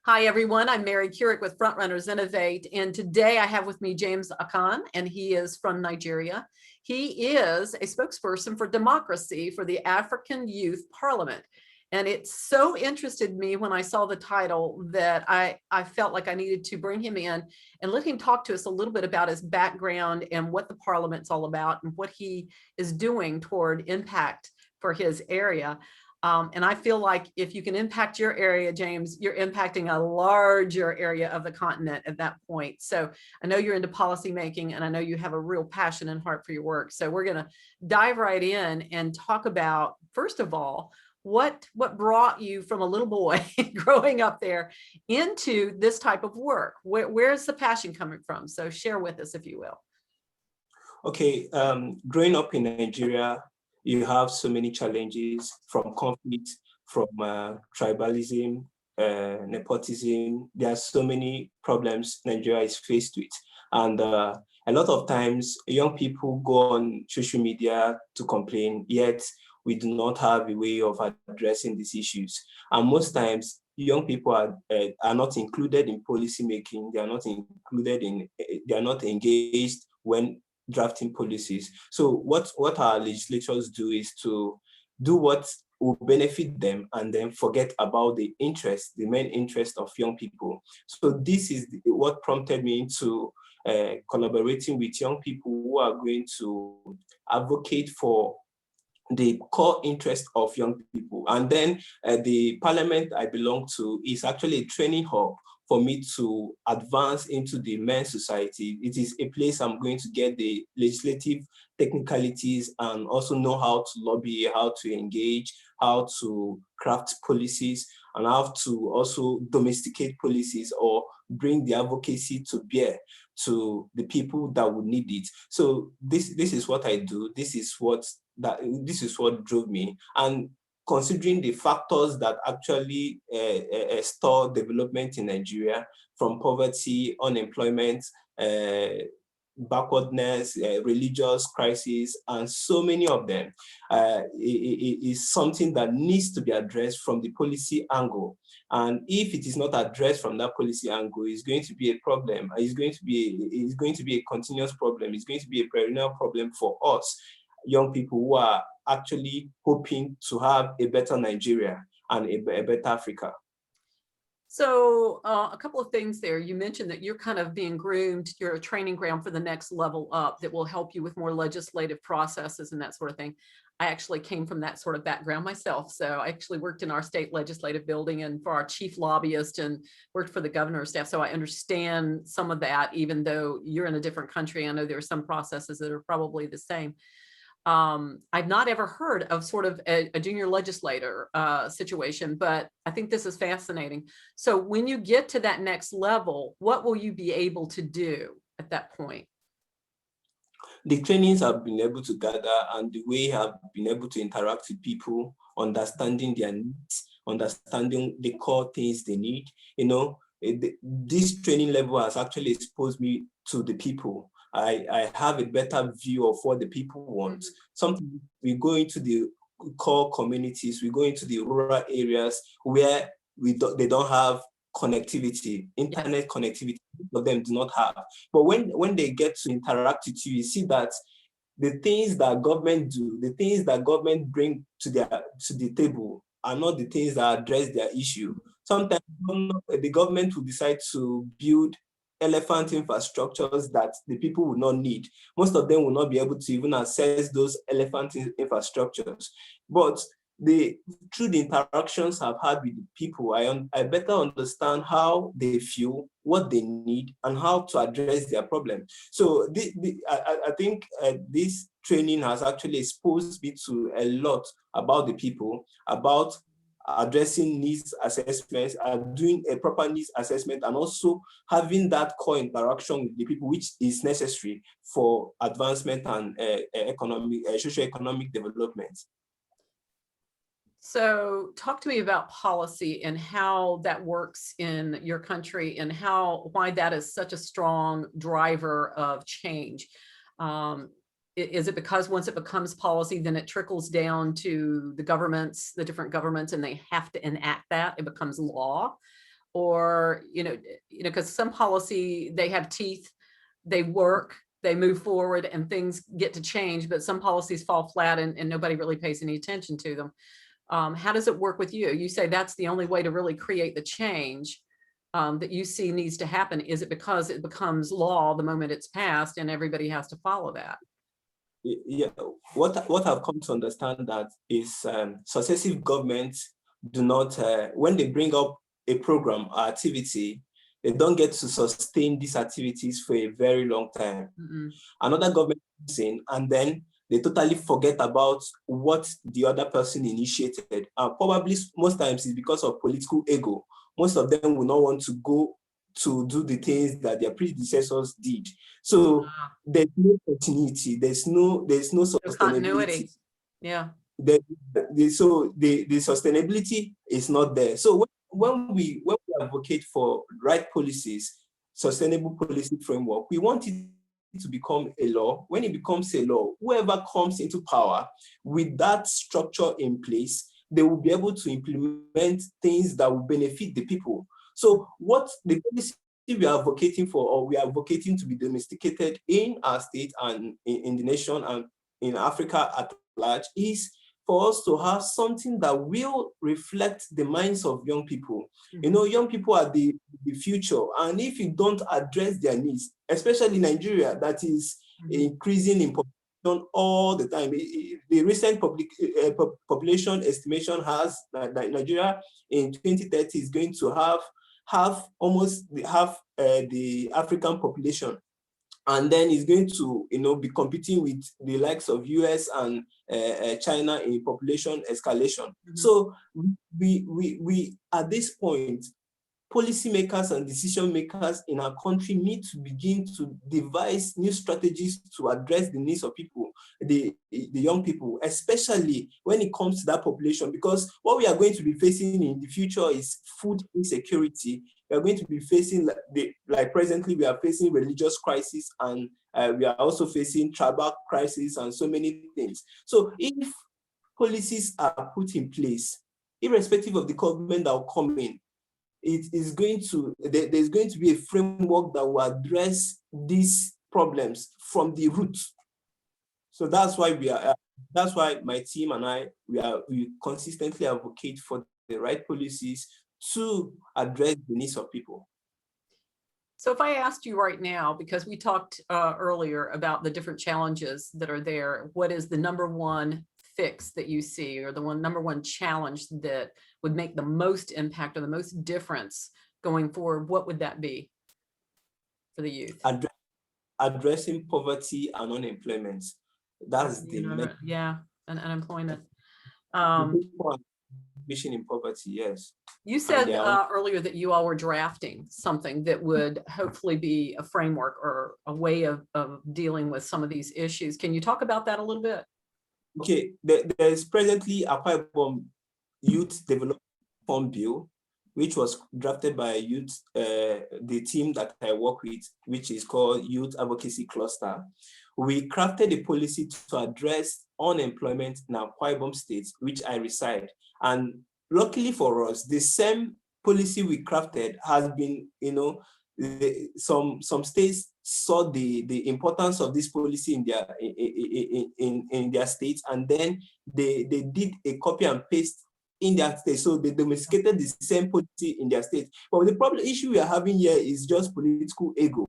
Hi, everyone. I'm Mary Kurek with Frontrunners Innovate, and today I have with me James Akan, and he is from Nigeria. He is a spokesperson for democracy for the African Youth Parliament. And it so interested me when I saw the title that I felt like I needed to bring him in and let him talk to us a little bit about his background and what the Parliament's all about and what he is doing toward impact for his area. And I feel like if you can impact your area, James, you're impacting a larger area of the continent at that point. So I know you're into policymaking, and I know you have a real passion and heart for your work. So we're going to dive right in and talk about, first of all, what brought you from a little boy growing up there into this type of work? Where's the passion coming from? So share with us, if you will. Okay, growing up in Nigeria, you have so many challenges, from conflict, from tribalism, nepotism. There are so many problems Nigeria is faced with. And a lot of times, young people go on social media to complain, yet we do not have a way of addressing these issues. And most times, young people are not included in policy making. They are not included in, they are not engaged when drafting policies. So what our legislators do is to do what will benefit them and then forget about the main interest of young people. So this is what prompted me into collaborating with young people who are going to advocate for the core interest of young people. And then the parliament I belong to is actually a training hub for me to advance into the men's society. It is a place I'm going to get the legislative technicalities and also know how to lobby, how to engage, how to craft policies, and how to also domesticate policies or bring the advocacy to bear to the people that would need it. So this is what I do. This is what drove me. And considering the factors that actually stall development in Nigeria, from poverty, unemployment, backwardness, religious crisis, and so many of them, is something that needs to be addressed from the policy angle. And if it is not addressed from that policy angle, it's going to be a problem. It's going to be a continuous problem. It's going to be a perennial problem for us, young people who are actually hoping to have a better Nigeria and a better Africa. So a couple of things there. You mentioned that you're kind of being groomed. You're a training ground for the next level up that will help you with more legislative processes and that sort of thing. I actually came from that sort of background myself. So I actually worked in our state legislative building and for our chief lobbyist and worked for the governor's staff. So I understand some of that, even though you're in a different country. I know there are some processes that are probably the same. I've not ever heard of sort of a junior legislator situation, but I think this is fascinating. So when you get to that next level, what will you be able to do at that point? The trainings I've been able to gather and the way I've been able to interact with people, understanding their needs, understanding the core things they need, this training level has actually exposed me to the people. I have a better view of what the people want. Mm-hmm. Sometimes we go into the core communities, we go into the rural areas where they don't have connectivity, internet connectivity, but them do not have. But when they get to interact with you, you see that the things that government do, the things that government bring to the table are not the things that address their issue. Sometimes the government will decide to build elephant infrastructures that the people will not need. Most of them will not be able to even access those elephant infrastructures. But through the interactions I've had with the people, I better understand how they feel, what they need, and how to address their problem. So I think this training has actually exposed me to a lot about the people, about addressing needs assessments, doing a proper needs assessment, and also having that core interaction with the people, which is necessary for advancement and socio-economic development. So talk to me about policy and how that works in your country and why that is such a strong driver of change. Is it because once it becomes policy, then it trickles down to the different governments, and they have to enact that, it becomes law? or, because some policy, they have teeth, they work, they move forward and things get to change, but some policies fall flat and nobody really pays any attention to them. How does it work with you? You say that's the only way to really create the change that you see needs to happen. Is it because it becomes law the moment it's passed and everybody has to follow that? Yeah, what I've come to understand that is successive governments do not, when they bring up a program or activity, they don't get to sustain these activities for a very long time. Another government comes in and then they totally forget about what the other person initiated. Probably most times it's because of political ego. Most of them will not want to go to do the things that their predecessors did. So there's no continuity, there's no sustainability. Continuity. Yeah. So the sustainability is not there. So when we advocate for right policies, sustainable policy framework, we want it to become a law. When it becomes a law, whoever comes into power with that structure in place, they will be able to implement things that will benefit the people. So what the policy we are advocating for, or we are advocating to be domesticated in our state and in the nation and in Africa at large, is for us to have something that will reflect the minds of young people. Young people are the future. And if you don't address their needs, especially Nigeria, that is increasing in population all the time. The recent population estimation has that Nigeria in 2030 is going to have almost half the African population. And then it's going to, be competing with the likes of US and China in population escalation. So we at this point, policymakers and decision makers in our country need to begin to devise new strategies to address the needs of people, the young people, especially when it comes to that population, because what we are going to be facing in the future is food insecurity. We are going to be facing, like presently, we are facing religious crisis, and we are also facing tribal crisis and so many things. So if policies are put in place, irrespective of the government that will come in, there's going to be a framework that will address these problems from the root. So that's why that's why my team and I, we consistently advocate for the right policies to address the needs of people. So if I asked you right now, because we talked earlier about the different challenges that are there, what is the number one fix that you see, or the number one challenge that would make the most impact or the most difference going forward, what would that be for the youth? Addressing poverty and unemployment. That's and unemployment. Mission in poverty, yes. You said earlier that you all were drafting something that would hopefully be a framework or a way of dealing with some of these issues. Can you talk about that a little bit? Okay, there is presently a Youth Development Fund Bill, which was drafted by the team that I work with, which is called Youth Advocacy Cluster. We crafted a policy to address unemployment in Akwa Ibom State, which I reside. And luckily for us, the same policy we crafted has been, some states saw the importance of this policy in their states, and then they did a copy and paste in their state. So they domesticated the same policy in their state. But the issue we are having here is just political ego.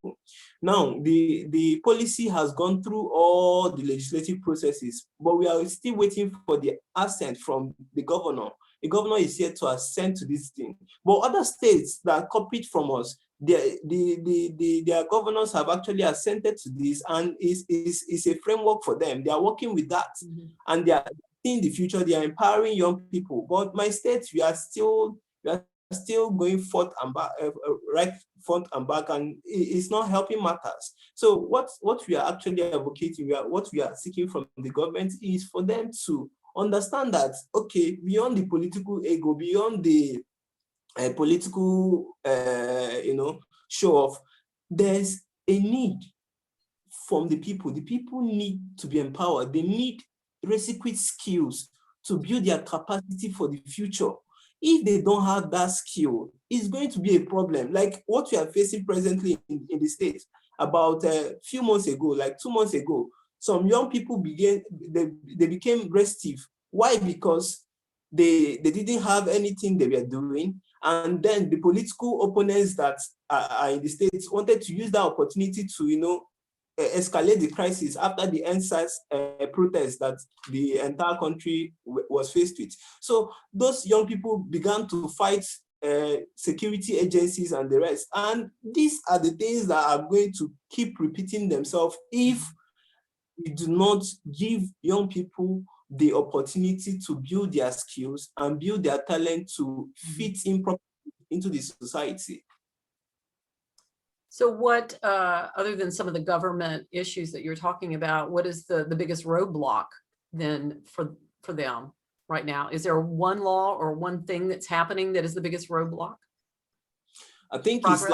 Now, the policy has gone through all the legislative processes, but we are still waiting for the assent from the governor. The governor is here to assent to this thing. But other states that copied from us, their governors have actually assented to this, and is a framework for them. They are working with that, and they are in the future, they are empowering young people. But my state, we are still going forth and back, right front and back, and it's not helping matters. So what we are actually advocating, what we are seeking from the government is for them to understand that, okay, beyond the political ego, beyond the political show off, there's a need from the people. The people need to be empowered. They need requisite skills to build their capacity for the future. if they don't have that skill, it's going to be a problem. Like what we are facing presently in the States. About a few months ago, like 2 months ago, some young people they became restive. Why? Because they didn't have anything they were doing. And then the political opponents that are in the States wanted to use that opportunity to, escalate the crisis after the NSAS protest that the entire country was faced with. So those young people began to fight security agencies and the rest. And these are the things that are going to keep repeating themselves if we do not give young people the opportunity to build their skills and build their talent to fit in properly into the society. So what, other than some of the government issues that you're talking about, what is the biggest roadblock then for them right now? Is there one law or one thing that's happening that is the biggest roadblock? I think Progress? it's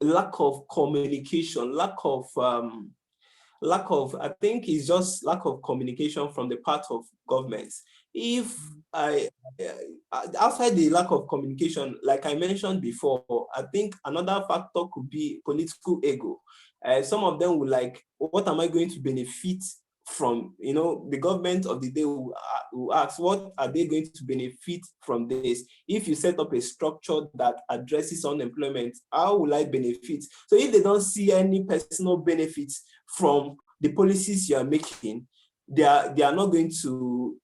lack of communication, I think it's just lack of communication from the part of governments. If outside the lack of communication, like I mentioned before, I think another factor could be political ego. Some of them will like, what am I going to benefit from? The government of the day will ask, what are they going to benefit from this? If you set up a structure that addresses unemployment, how will I benefit? So if they don't see any personal benefits from the policies you are making, they are not going to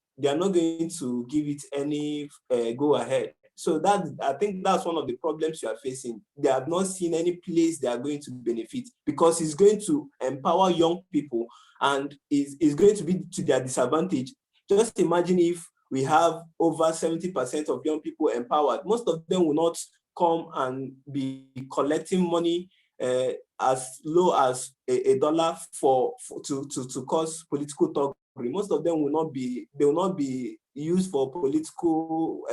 give it any go ahead. So I think that's one of the problems you are facing. They have not seen any place they are going to benefit, because it's going to empower young people and is going to be to their disadvantage. Just imagine if we have over 70% of young people empowered. Most of them will not come and be collecting money as low as a dollar to cause political talk. Most of them will not be used for political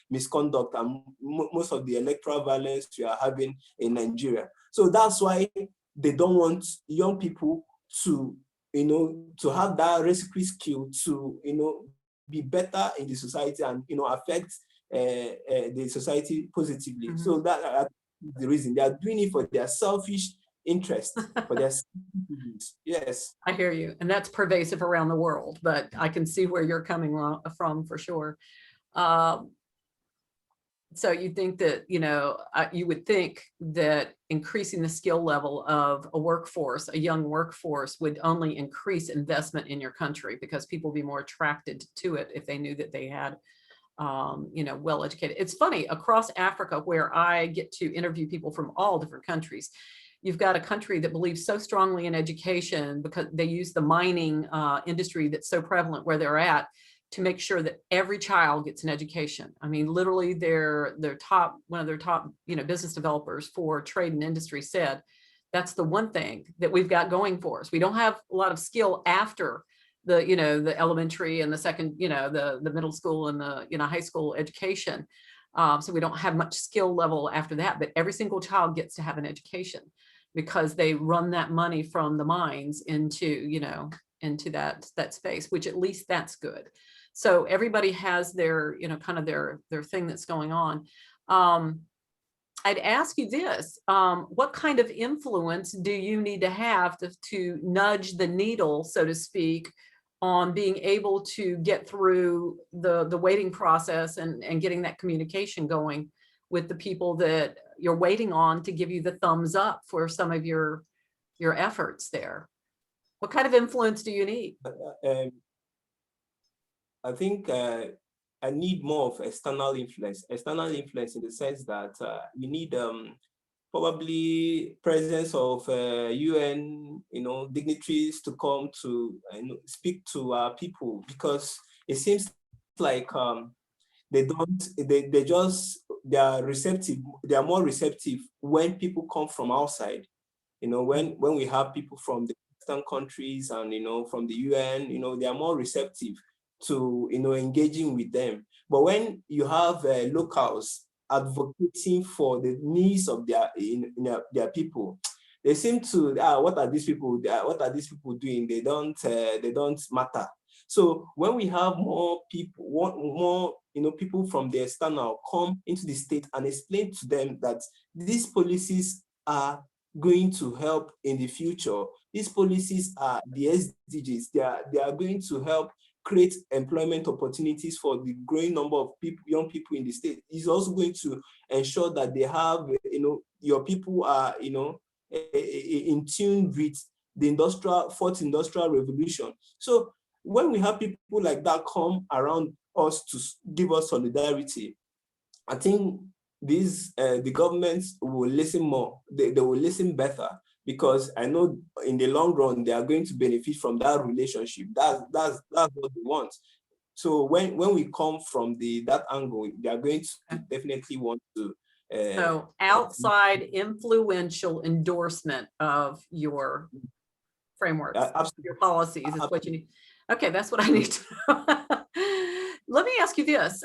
misconduct and most of the electoral violence we are having in Nigeria. So that's why they don't want young people to have that recipe skill to be better in the society and affect the society positively. Mm-hmm. So that the reason they are doing it for their selfish interest, for their yes. I hear you, and that's pervasive around the world, but I can see where you're coming from for sure. So you think that, you would think that increasing the skill level of a young workforce would only increase investment in your country, because people would be more attracted to it if they knew that they had well educated. It's funny, across Africa, where I get to interview people from all different countries, you've got a country that believes so strongly in education because they use the mining industry that's so prevalent where they're at to make sure that every child gets an education. I mean, literally one of their top business developers for trade and industry said, that's the one thing that we've got going for us. We don't have a lot of skill after the elementary and the second, the middle school and the high school education. So we don't have much skill level after that, but every single child gets to have an education because they run that money from the mines into that space, which at least that's good. So everybody has their, kind of their thing that's going on. I'd ask you this, what kind of influence do you need to have to nudge the needle, so to speak, on being able to get through the waiting process and getting that communication going with the people that you're waiting on to give you the thumbs up for some of your efforts there? What kind of influence do you need? I think I need more of external influence in the sense that we need probably presence of UN, dignitaries to come to speak to our people, because it seems like they are receptive. They are more receptive when people come from outside. When we have people from the Western countries and from the UN, they are more receptive to engaging with them. But when you have locals advocating for the needs of their people, they seem to what are these people doing? They don't matter. So when we have more people, more people from the external come into the state and explain to them that these policies are going to help in the future. These policies are the SDGs. They are going to help create employment opportunities for the growing number of people, young people in the state. It's also going to ensure that they have, your people are, in tune with the fourth industrial revolution. So when we have people like that come around us to give us solidarity, I think the governments will listen more. They will listen better, because I know in the long run they are going to benefit from that relationship. That's what they want. So when we come from that angle, they are going to definitely want to. So outside influential endorsement of your frameworks, your policies is what you need. Okay, that's what I need to know. Let me ask you this.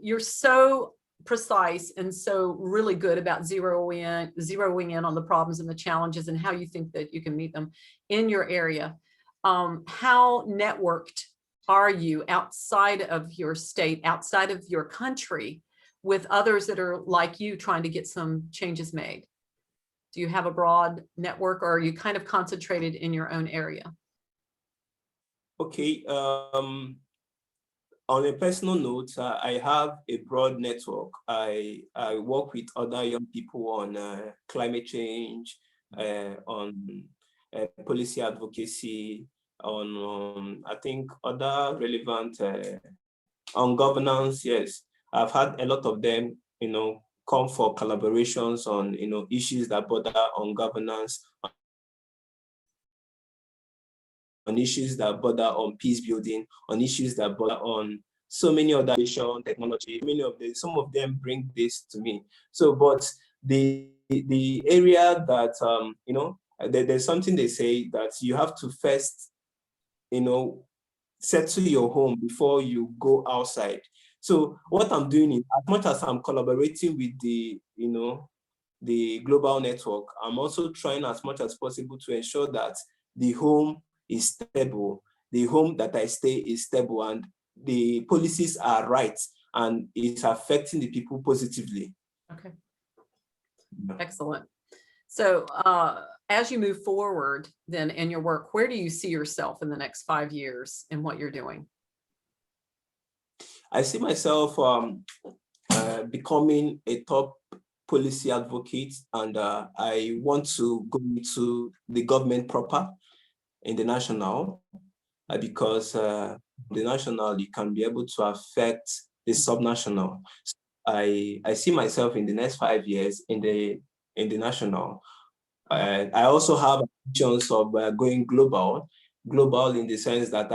You're so precise and so really good about zeroing in on the problems and the challenges and how you think that you can meet them in your area. How networked are you outside of your state, outside of your country, with others that are like you trying to get some changes made? Do you have a broad network, or are you kind of concentrated in your own area? Okay. On a personal note, I have a broad network. I work with other young people on climate change, on policy advocacy, on I think other relevant, on governance. Yes, I've had a lot of them, come for collaborations on, issues that border on governance, on issues that border on peace building, on issues that border on so many other technology. Some of them bring this to me. So, but the area that there's something they say that you have to first, settle your home before you go outside. So what I'm doing is, as much as I'm collaborating with the global network, I'm also trying as much as possible to ensure that the home is stable, the home that I stay is stable, and the policies are right, and it's affecting the people positively. Okay. Excellent. So as you move forward then in your work, where do you see yourself in the next 5 years in what you're doing? I see myself becoming a top policy advocate, and I want to go into the government proper in the national, because the national, you can be able to affect the subnational. So I see myself in the next 5 years in the national. I also have ambitions of going global in the sense that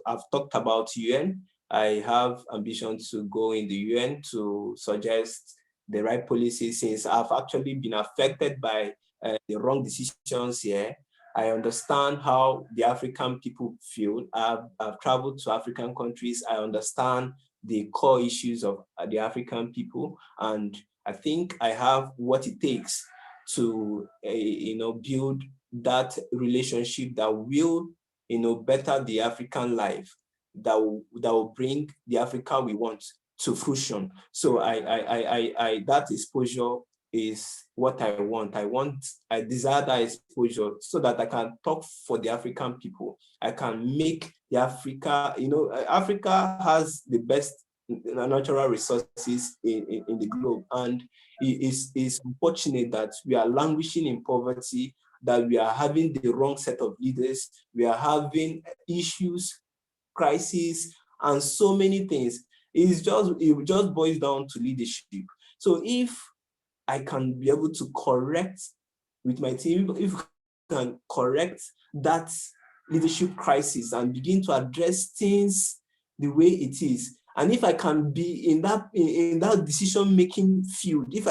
I've talked about UN. I have ambitions to go in the UN to suggest the right policy, since I've actually been affected by the wrong decisions here. I understand how the African people feel. I've traveled to African countries. I understand the core issues of the African people, and I think I have what it takes to build that relationship that will better the African life, that will bring the Africa we want to fruition. So I that exposure is what I want. I desire that exposure so that I can talk for the African people. I can make the Africa, Africa has the best natural resources in the globe, and it's unfortunate that we are languishing in poverty, that we are having the wrong set of leaders, we are having issues, crises, and so many things. It just boils down to leadership. So if I can be able to correct with my team, if we can correct that leadership crisis and begin to address things the way it is, and if I can be in that decision-making field, if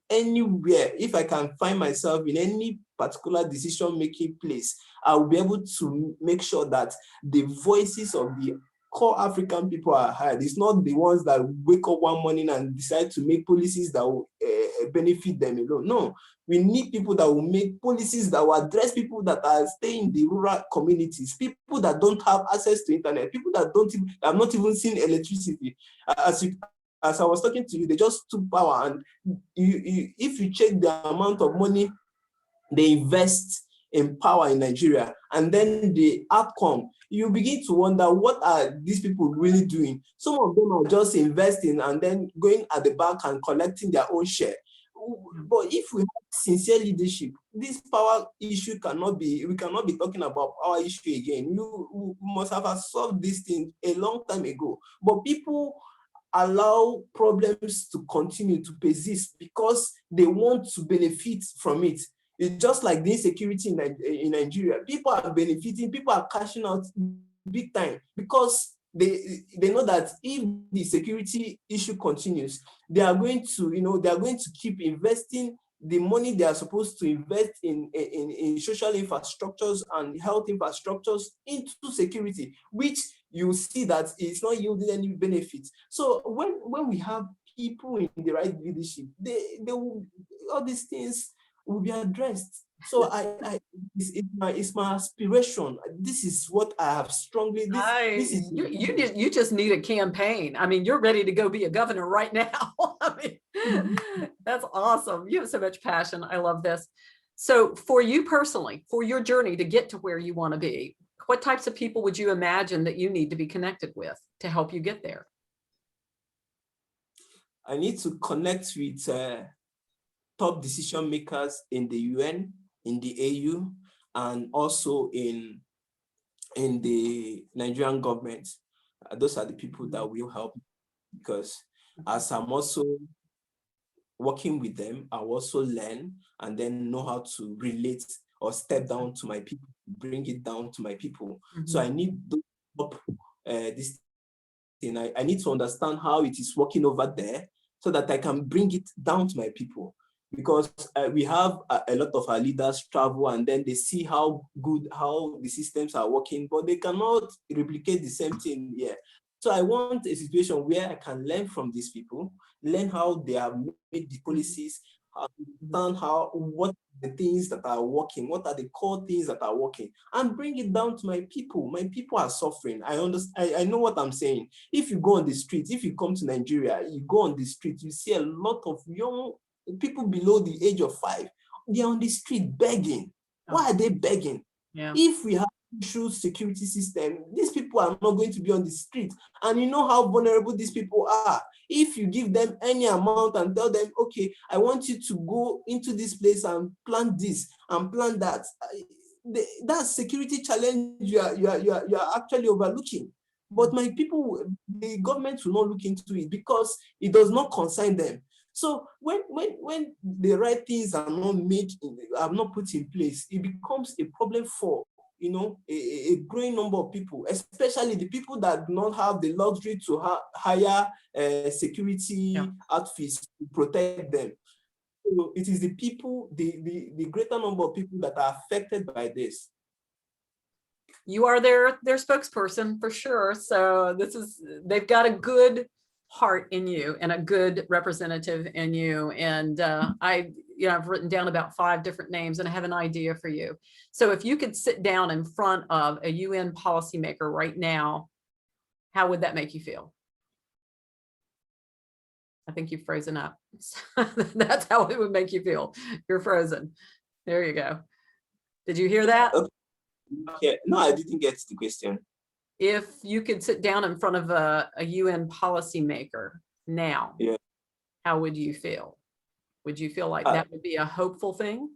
anywhere, if I can find myself in any particular decision-making place, I'll be able to make sure that the voices of the core African people are hired. It's not the ones that wake up one morning and decide to make policies that will benefit them alone. No, we need people that will make policies that will address people that are staying in the rural communities, people that don't have access to internet, people that have not even seen electricity. As I was talking to you, they just took power, and if you check the amount of money they invest in power in Nigeria, and then the outcome, you begin to wonder, what are these people really doing? Some of them are just investing and then going at the back and collecting their own share. But if we have sincere leadership, this power issue we cannot be talking about power issue again. You must have solved this thing a long time ago. But people allow problems to continue to persist because they want to benefit from it. It's just like the insecurity in Nigeria. People are benefiting, people are cashing out big time because they know that if the security issue continues, they are going to keep investing the money they are supposed to invest in social infrastructures and health infrastructures into security, which you see that it's not yielding any benefits. So when we have people in the right leadership, they will, all these things will be addressed. So it's my aspiration. This is what I have strongly. You just need a campaign. I mean, you're ready to go be a governor right now. I mean, that's awesome. You have so much passion. I love this. So for you personally, for your journey to get to where you want to be, what types of people would you imagine that you need to be connected with to help you get there? I need to connect with top decision makers in the UN, in the AU, and also in the Nigerian government. Those are the people that will help, because as I'm also working with them, I also learn and then know how to relate or step down to my people, bring it down to my people. So I need this thing. I need to understand how it is working over there so that I can bring it down to my people. Because we have a lot of our leaders travel and then they see how the systems are working, but they cannot replicate the same thing here. So I want a situation where I can learn from these people, learn how they have made the policies, understand what are the things that are working, what are the core things that are working, and bring it down to my people. My people are suffering. I understand. I know what I'm saying. If you go on the streets, if you come to Nigeria, you go on the street, you see a lot of young people below the age of 5. They're on the street begging. Why are they begging? Yeah. If we have true security system, these people are not going to be on the street. And you know how vulnerable these people are. If you give them any amount and tell them, okay, I want you to go into this place and plant this and plant that, that's security challenge you are actually overlooking. But my people, the government will not look into it because it does not concern them. So when the right things are not put in place, it becomes a problem for a growing number of people, especially the people that do not have the luxury to hire security outfits to protect them. So it is the people, the greater number of people that are affected by this. You are their spokesperson for sure. So they've got a good heart in you and a good representative in you. And I've written down about 5 different names and I have an idea for you. So if you could sit down in front of a UN policymaker right now, how would that make you feel? I think you've frozen up. That's how it would make you feel. You're frozen. There you go. Did you hear that? Okay. No, I didn't get the question. If you could sit down in front of a UN policymaker now, how would you feel? Would you feel like that would be a hopeful thing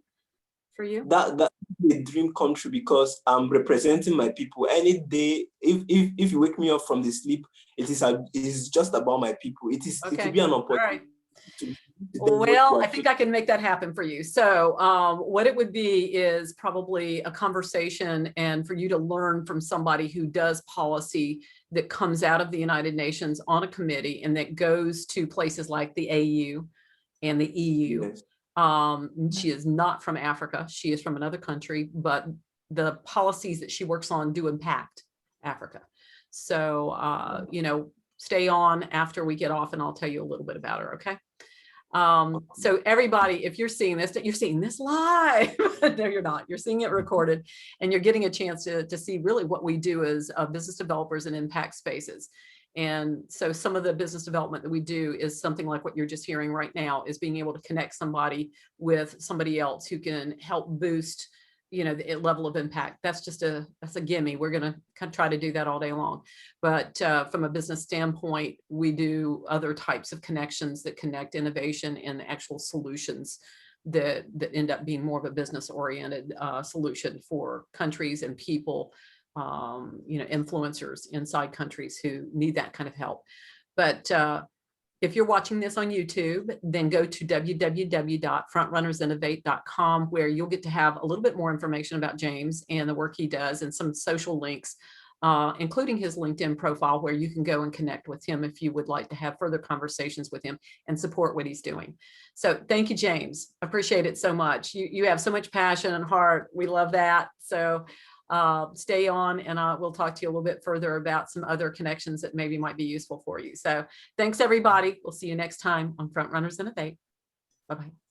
for you? That would be a dream come true because I'm representing my people. Any day, if you wake me up from the sleep, it is just about my people. It will be an opportunity. Well, I think I can make that happen for you. So what it would be is probably a conversation and for you to learn from somebody who does policy that comes out of the United Nations on a committee and that goes to places like the AU and the EU. Yes. She is not from Africa. She is from another country, but the policies that she works on do impact Africa. So, you know, stay on after we get off and I'll tell you a little bit about her. Okay. So everybody, if you're seeing this live, no, you're not, you're seeing it recorded, and you're getting a chance to see really what we do as business developers in impact spaces. And so some of the business development that we do is something like what you're just hearing right now, is being able to connect somebody with somebody else who can help boost, you know, the level of impact. That's a gimme. We're going to kind of try to do that all day long. But from a business standpoint, we do other types of connections that connect innovation and actual solutions that end up being more of a business oriented solution for countries and people, you know, influencers inside countries who need that kind of help. But if you're watching this on YouTube, then go to www.frontrunnersinnovate.com, where you'll get to have a little bit more information about James and the work he does, and some social links, including his LinkedIn profile, where you can go and connect with him if you would like to have further conversations with him and support what he's doing. So thank you, James. I appreciate it so much. You have so much passion and heart. We love that. So stay on, and we'll talk to you a little bit further about some other connections that maybe might be useful for you. So thanks, everybody. We'll see you next time on Frontrunners Innovate. Bye-bye.